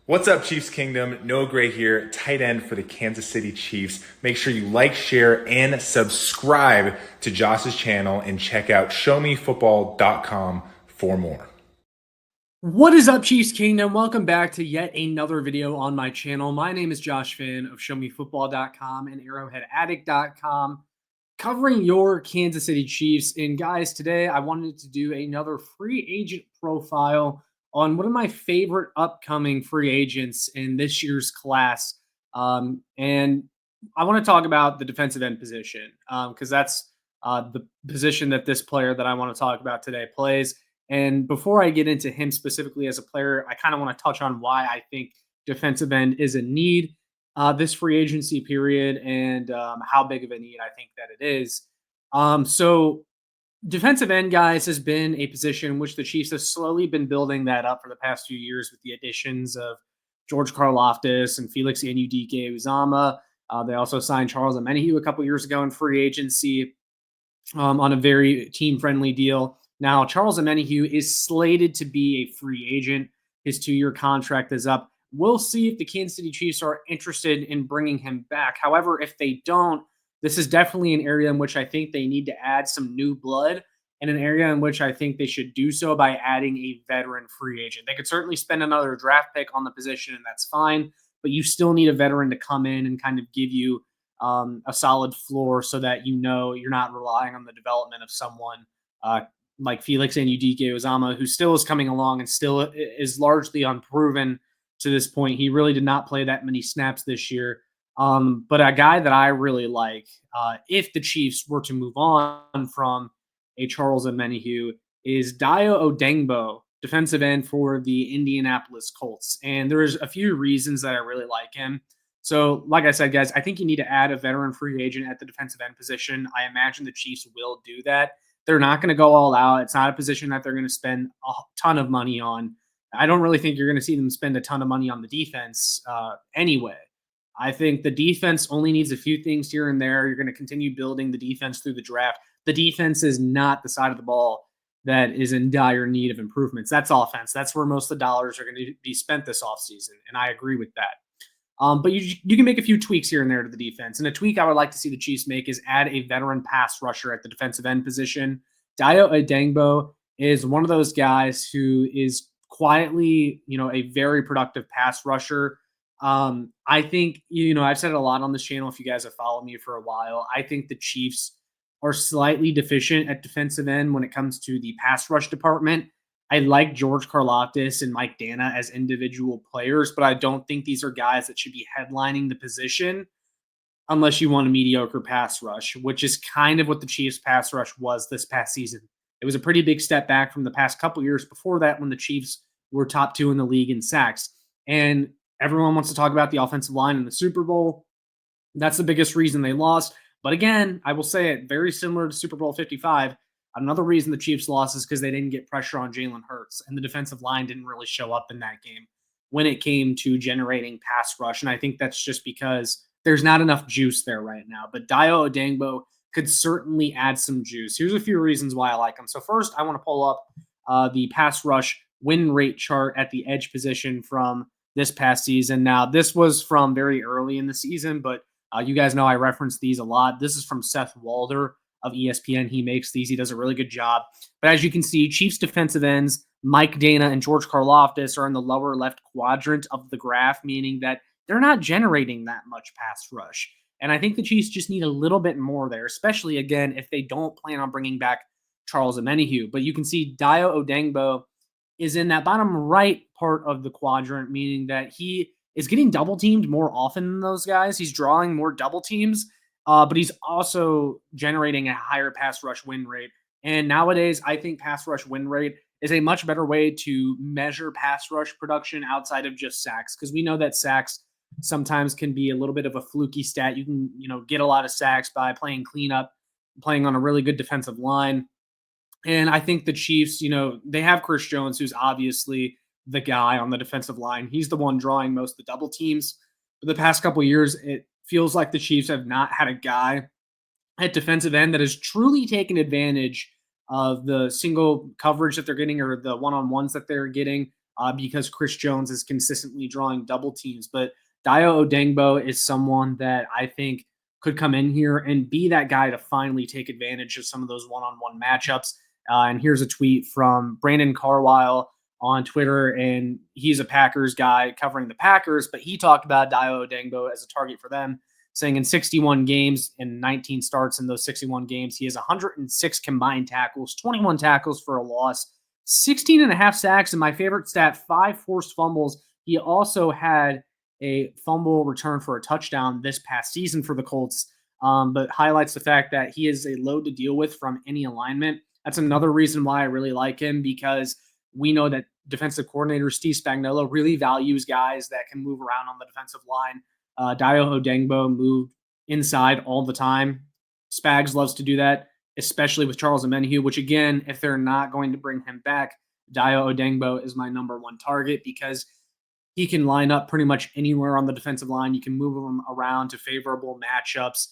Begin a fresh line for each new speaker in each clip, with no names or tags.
What's up, Chiefs Kingdom? Noah Gray here, tight end for the Kansas City Chiefs. Make sure you like, share, and subscribe to Josh's channel and check out showmefootball.com for more.
What is up, Chiefs Kingdom? Welcome back to yet another video on my channel. My name is Josh Finn of showmefootball.com and arrowheadaddict.com, covering your Kansas City Chiefs. And guys, today I wanted to do another free agent profile on one of my favorite upcoming free agents in this year's class. And I want to talk about the defensive end position because that's the position that this player that I want to talk about today plays. And before I get into him specifically as a player, I kind of want to touch on why I think defensive end is a need this free agency period and how big of a need I think that it is. So defensive end, guys, has been a position which the Chiefs have slowly been building that up for the past few years with the additions of George Karlaftis and Felix Anudike-Uzama. They also signed Charles Omenihu a couple years ago in free agency on a very team-friendly deal. Now, Charles Omenihu is slated to be a free agent. His 2-year contract is up. We'll see if the Kansas City Chiefs are interested in bringing him back. However, if they don't, this is definitely an area in which I think they need to add some new blood and an area in which I think they should do so by adding a veteran free agent. They could certainly spend another draft pick on the position, and that's fine, but you still need a veteran to come in and kind of give you a solid floor so that you know you're not relying on the development of someone like Felix Anudike-Uzama, who still is coming along and still is largely unproven to this point. He really did not play that many snaps this year. But a guy that I really like, if the Chiefs were to move on from a Charles Omenihu, is Dayo Odeyingbo, defensive end for the Indianapolis Colts. And there's a few reasons that I really like him. So, like I said, guys, I think you need to add a veteran free agent at the defensive end position. I imagine the Chiefs will do that. They're not going to go all out. It's not a position that they're going to spend a ton of money on. I don't really think you're going to see them spend a ton of money on the defense anyway. I think the defense only needs a few things here and there. You're going to continue building the defense through the draft. The defense is not the side of the ball that is in dire need of improvements. That's offense. That's where most of the dollars are going to be spent this offseason, and I agree with that. But you can make a few tweaks here and there to the defense. And a tweak I would like to see the Chiefs make is add a veteran pass rusher at the defensive end position. Dayo Odeyingbo is one of those guys who is quietly, a very productive pass rusher. I think, I've said it a lot on this channel if you guys have followed me for a while. I think the Chiefs are slightly deficient at defensive end when it comes to the pass rush department. I like George Karlaftis and Mike Dana as individual players, but I don't think these are guys that should be headlining the position unless you want a mediocre pass rush, which is kind of what the Chiefs pass rush was this past season. It was a pretty big step back from the past couple years before that when the Chiefs were top 2 in the league in sacks. And everyone wants to talk about the offensive line in the Super Bowl. That's the biggest reason they lost. But again, I will say it, very similar to Super Bowl 55. Another reason the Chiefs lost is because they didn't get pressure on Jalen Hurts, and the defensive line didn't really show up in that game when it came to generating pass rush. And I think that's just because there's not enough juice there right now. But Dayo Odeyingbo could certainly add some juice. Here's a few reasons why I like him. So first, I want to pull up the pass rush win rate chart at the edge position from this past season. Now, this was from very early in the season, but you guys know I reference these a lot. This is from Seth Walder of ESPN. He makes these. He does a really good job. But as you can see, Chiefs defensive ends, Mike Dana and George Karlaftis are in the lower left quadrant of the graph, meaning that they're not generating that much pass rush. And I think the Chiefs just need a little bit more there, especially, again, if they don't plan on bringing back Charles Omenihu. But you can see Dayo Odeyingbo is in that bottom right part of the quadrant, meaning that he is getting double teamed more often than those guys. He's drawing more double teams. But he's also generating a higher pass rush win rate. And nowadays, I think pass rush win rate is a much better way to measure pass rush production outside of just sacks, because we know that sacks sometimes can be a little bit of a fluky stat. You can, get a lot of sacks by playing cleanup, playing on a really good defensive line. And I think the Chiefs, they have Chris Jones, who's obviously the guy on the defensive line. He's the one drawing most of the double teams. For the past couple of years, it feels like the Chiefs have not had a guy at defensive end that has truly taken advantage of the single coverage that they're getting or the one-on-ones that they're getting because Chris Jones is consistently drawing double teams. But Dayo Odeyingbo is someone that I think could come in here and be that guy to finally take advantage of some of those one-on-one matchups. And here's a tweet from Brandon Carlisle on Twitter, and he's a Packers guy covering the Packers, but he talked about Dayo Odeyingbo as a target for them, saying in 61 games and 19 starts in those 61 games, he has 106 combined tackles, 21 tackles for a loss, 16 and a half sacks, and my favorite stat, 5 forced fumbles. He also had a fumble return for a touchdown this past season for the Colts, but highlights the fact that he is a load to deal with from any alignment. That's another reason why I really like him, because we know that defensive coordinator Steve Spagnuolo really values guys that can move around on the defensive line. Dayo Odeyingbo moved inside all the time. Spags loves to do that, especially with Charles Omenihu, which again, if they're not going to bring him back, Dayo Odeyingbo is my number one target because he can line up pretty much anywhere on the defensive line. You can move him around to favorable matchups.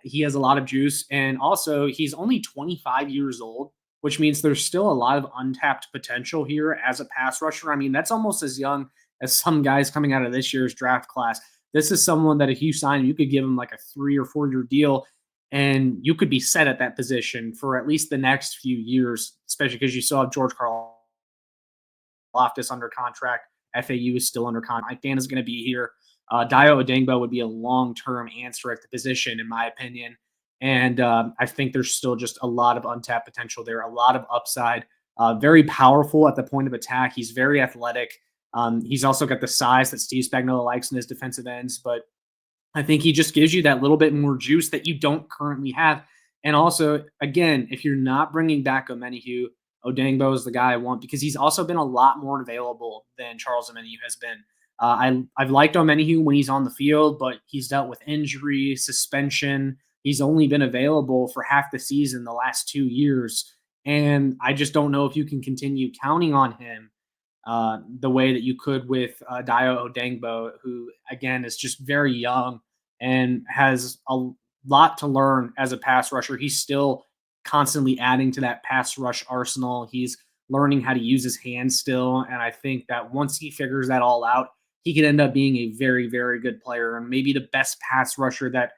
He has a lot of juice, and also he's only 25 years old, which means there's still a lot of untapped potential here as a pass rusher. I mean, that's almost as young as some guys coming out of this year's draft class. This is someone that if you sign, you could give him like a 3 or 4 year deal, and you could be set at that position for at least the next few years, especially because you still have George Karlaftis under contract. FAU is still under contract. Dan is going to be here. Dayo Odeyingbo would be a long-term answer at the position, in my opinion. And I think there's still just a lot of untapped potential there, a lot of upside. Very powerful at the point of attack. He's very athletic. He's also got the size that Steve Spagnuolo likes in his defensive ends, but I think he just gives you that little bit more juice that you don't currently have. And also, again, if you're not bringing back Omenihu, Odeyingbo is the guy I want because he's also been a lot more available than Charles Omenihu has been. I've liked Omenihu when he's on the field, but he's dealt with injury, suspension. He's only been available for half the season the last 2 years. And I just don't know if you can continue counting on him the way that you could with Dayo Odeyingbo, who, again, is just very young and has a lot to learn as a pass rusher. He's still constantly adding to that pass rush arsenal. He's learning how to use his hands still. And I think that once he figures that all out, he could end up being a very, very good player and maybe the best pass rusher that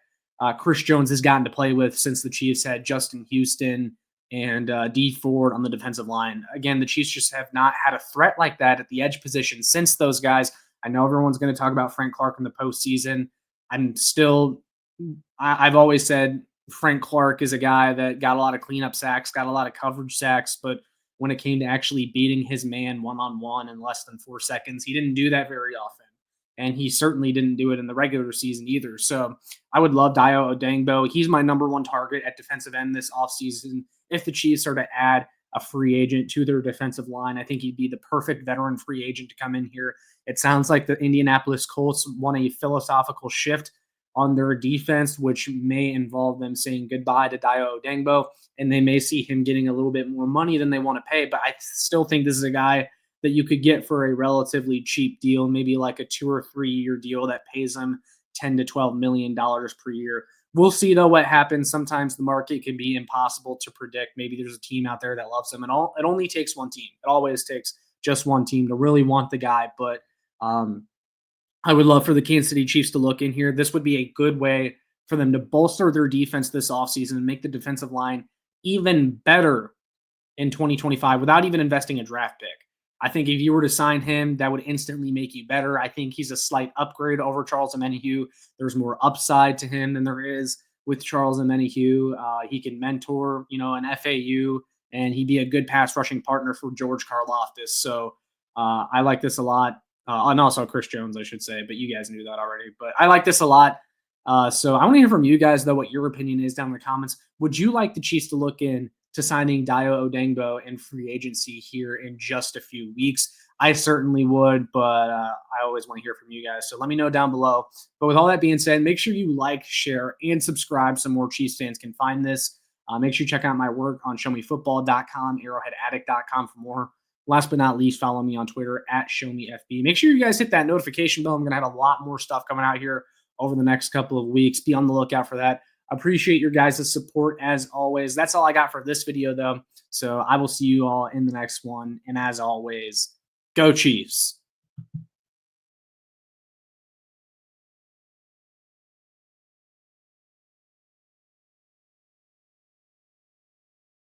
Chris Jones has gotten to play with since the Chiefs had Justin Houston and D Ford on the defensive line. Again, the Chiefs just have not had a threat like that at the edge position since those guys. I know everyone's going to talk about Frank Clark in the postseason. I've always said Frank Clark is a guy that got a lot of cleanup sacks, got a lot of coverage sacks, but when it came to actually beating his man one-on-one in less than 4 seconds, he didn't do that very often. And he certainly didn't do it in the regular season either. So I would love Dayo Odeyingbo. He's my number one target at defensive end this offseason. If the Chiefs are to add a free agent to their defensive line, I think he'd be the perfect veteran free agent to come in here. It sounds like the Indianapolis Colts want a philosophical shift on their defense, which may involve them saying goodbye to Dayo Odeyingbo, and they may see him getting a little bit more money than they want to pay. But I still think this is a guy that you could get for a relatively cheap deal, maybe like a 2 or 3 year deal that pays him $10 to $12 million per year. We'll see, though, what happens. Sometimes the market can be impossible to predict. Maybe there's a team out there that loves him, and it only takes one team. It always takes just one team to really want the guy. But I would love for the Kansas City Chiefs to look in here. This would be a good way for them to bolster their defense this offseason and make the defensive line even better in 2025 without even investing a draft pick. I think if you were to sign him, that would instantly make you better. I think he's a slight upgrade over Charles Omenihu. There's more upside to him than there is with Charles Omenihu. He can mentor, an FAU, and he'd be a good pass rushing partner for George Karlaftis. So I like this a lot. And also Chris Jones, I should say, but you guys knew that already. But I like this a lot. So I want to hear from you guys, though, what your opinion is down in the comments. Would you like the Chiefs to look in to signing Dayo Odeyingbo in free agency here in just a few weeks? I certainly would, but I always want to hear from you guys. So let me know down below. But with all that being said, make sure you like, share, and subscribe so more Chiefs fans can find this. Make sure you check out my work on showmefootball.com, arrowheadaddict.com for more. Last but not least, follow me on Twitter at ShowMeFB. Make sure you guys hit that notification bell. I'm going to have a lot more stuff coming out here over the next couple of weeks. Be on the lookout for that. Appreciate your guys' support as always. That's all I got for this video, though. So I will see you all in the next one. And as always, Go Chiefs.